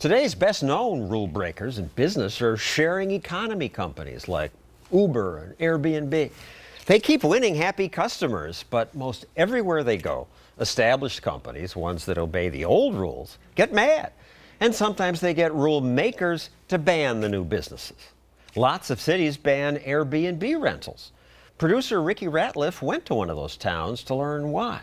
Today's best-known rule breakers in business are sharing economy companies like Uber and Airbnb. They keep winning happy customers, but most everywhere they go, established companies, ones that obey the old rules, get mad. And sometimes they get rule makers to ban the new businesses. Lots of cities ban Airbnb rentals. Producer Ricky Ratliff went to one of those towns to learn why.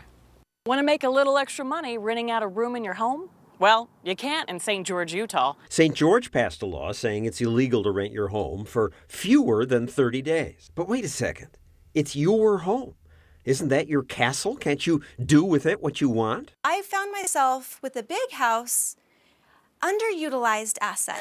Want to make a little extra money renting out a room in your home? Well, you can't in St. George, Utah. St. George passed a law saying it's illegal to rent your home for fewer than 30 days. But wait a second. It's your home. Isn't that your castle? Can't you do with it what you want? I found myself with a big house, underutilized asset.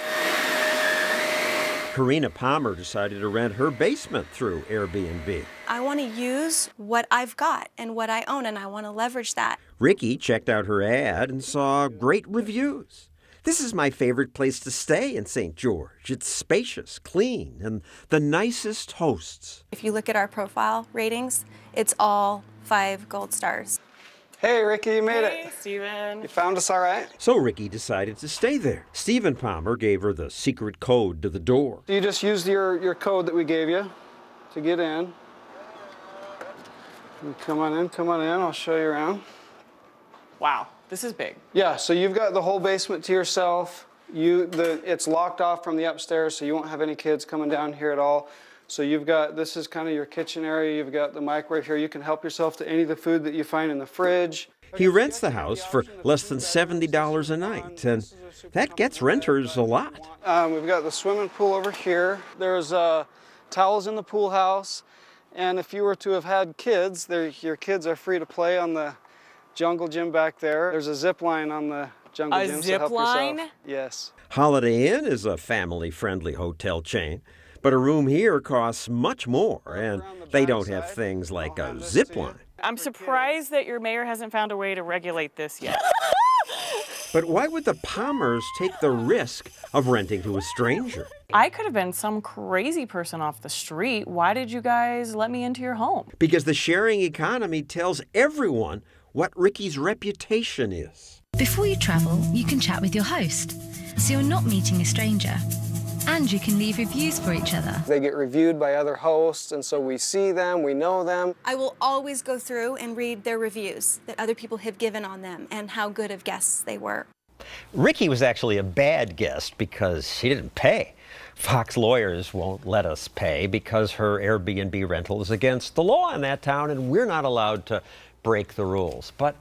Karina Palmer decided to rent her basement through Airbnb. I want to use what I've got and what I own, and I want to leverage that. Ricky checked out her ad and saw great reviews. This is my favorite place to stay in St. George. It's spacious, clean, and the nicest hosts. If you look at our profile ratings, it's all 5 gold stars. Hey, Ricky, you made it. Hey, Steven. You found us all right? So Ricky decided to stay there. Stephen Palmer gave her the secret code to the door. You just used your code that we gave you to get in. Come on in. I'll show you around. Wow, this is big. Yeah, so you've got the whole basement to yourself. It's locked off from the upstairs, so you won't have any kids coming down here at all. So this is kind of your kitchen area. You've got the microwave here. You can help yourself to any of the food that you find in the fridge. He rents the house for less than $70 a night, and that gets renters a lot. We've got the swimming pool over here. There's towels in the pool house. And if you were to have had kids, your kids are free to play on the jungle gym back there. There's a zip line on the jungle gym. A zip line? Yes. Holiday Inn is a family-friendly hotel chain. But a room here costs much more, and they don't have things like a zip line. I'm surprised that your mayor hasn't found a way to regulate this yet. But why would the Palmers take the risk of renting to a stranger? I could have been some crazy person off the street. Why did you guys let me into your home? Because the sharing economy tells everyone what Ricky's reputation is. Before you travel, you can chat with your host, so you're not meeting a stranger. And you can leave reviews for each other. They get reviewed by other hosts, and so we see them, we know them. I will always go through and read their reviews that other people have given on them and how good of guests they were. Ricky was actually a bad guest because she didn't pay. Fox lawyers won't let us pay because her Airbnb rental is against the law in that town, and we're not allowed to break the rules. But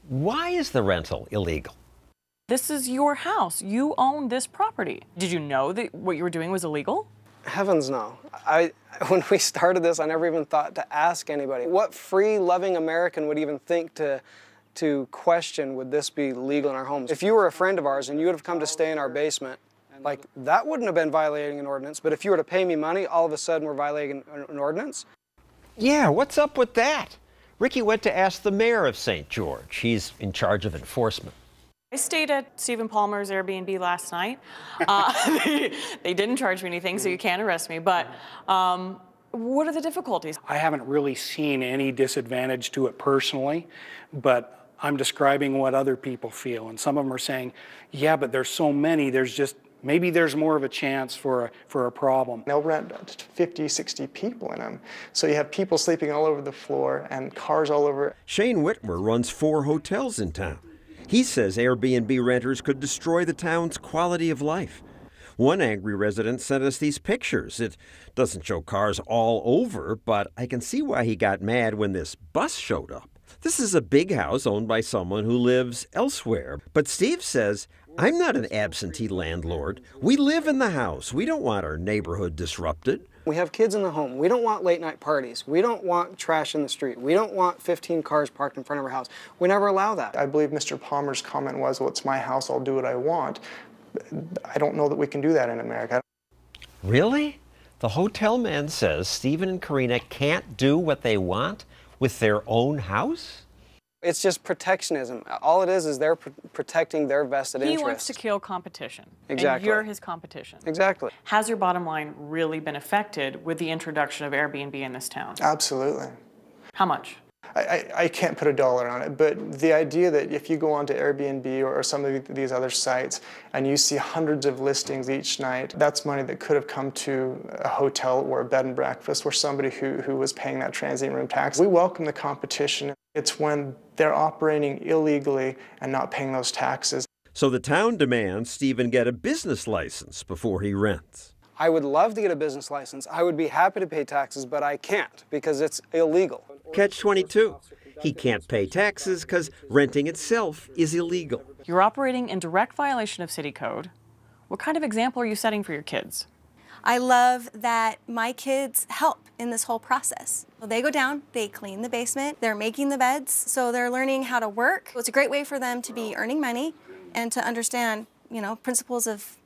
why is the rental illegal? This is your house. You own this property. Did you know that what you were doing was illegal? Heavens no. When we started this, I never even thought to ask anybody. What free, loving American would even think to question, would this be legal in our homes? If you were a friend of ours and you would have come to stay in our basement, like, that wouldn't have been violating an ordinance. But if you were to pay me money, all of a sudden we're violating an ordinance? Yeah, what's up with that? Ricky went to ask the mayor of St. George. He's in charge of enforcement. I stayed at Stephen Palmer's Airbnb last night. They didn't charge me anything, so you can't arrest me. But what are the difficulties? I haven't really seen any disadvantage to it personally, but I'm describing what other people feel. And some of them are saying, yeah, but there's so many, maybe there's more of a chance for a problem. They'll rent 50, 60 people in them. So you have people sleeping all over the floor and cars all over. Shane Whitmer runs 4 hotels in town. He says Airbnb renters could destroy the town's quality of life. One angry resident sent us these pictures. It doesn't show cars all over, but I can see why he got mad when this bus showed up. This is a big house owned by someone who lives elsewhere. But Steve says, I'm not an absentee landlord. We live in the house. We don't want our neighborhood disrupted. We have kids in the home. We don't want late night parties. We don't want trash in the street. We don't want 15 cars parked in front of our house. We never allow that. I believe Mr. Palmer's comment was, well, it's my house, I'll do what I want. I don't know that we can do that in America. Really? The hotel man says Stephen and Karina can't do what they want with their own house? It's just protectionism. All it is they're protecting their vested interest. He wants to kill competition. Exactly. And you're his competition. Exactly. Has your bottom line really been affected with the introduction of Airbnb in this town? Absolutely. How much? I can't put a dollar on it, but the idea that if you go onto Airbnb or some of these other sites and you see hundreds of listings each night, that's money that could have come to a hotel or a bed and breakfast or somebody who was paying that transient room tax. We welcome the competition. It's when they're operating illegally and not paying those taxes. So the town demands Stephen get a business license before he rents. I would love to get a business license. I would be happy to pay taxes, but I can't because it's illegal. Catch-22. He can't pay taxes because renting itself is illegal. You're operating in direct violation of city code. What kind of example are you setting for your kids? I love that my kids help in this whole process. So they go down, they clean the basement, they're making the beds, so they're learning how to work. It's a great way for them to be earning money and to understand, principles of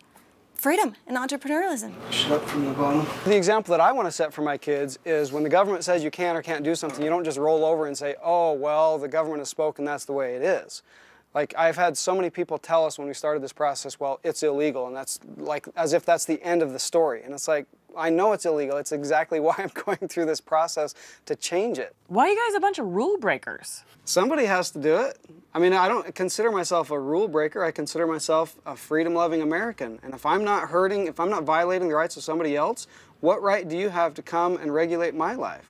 freedom and entrepreneurialism. Up from the bottom. The example that I want to set for my kids is when the government says you can or can't do something, you don't just roll over and say, oh, well, the government has spoken, that's the way it is. Like, I've had so many people tell us when we started this process, well, it's illegal, and that's like as if that's the end of the story. And it's like, I know it's illegal. It's exactly why I'm going through this process to change it. Why are you guys a bunch of rule breakers? Somebody has to do it. I mean, I don't consider myself a rule breaker. I consider myself a freedom-loving American. And if I'm not violating the rights of somebody else, what right do you have to come and regulate my life?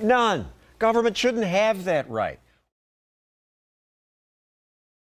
None. Government shouldn't have that right.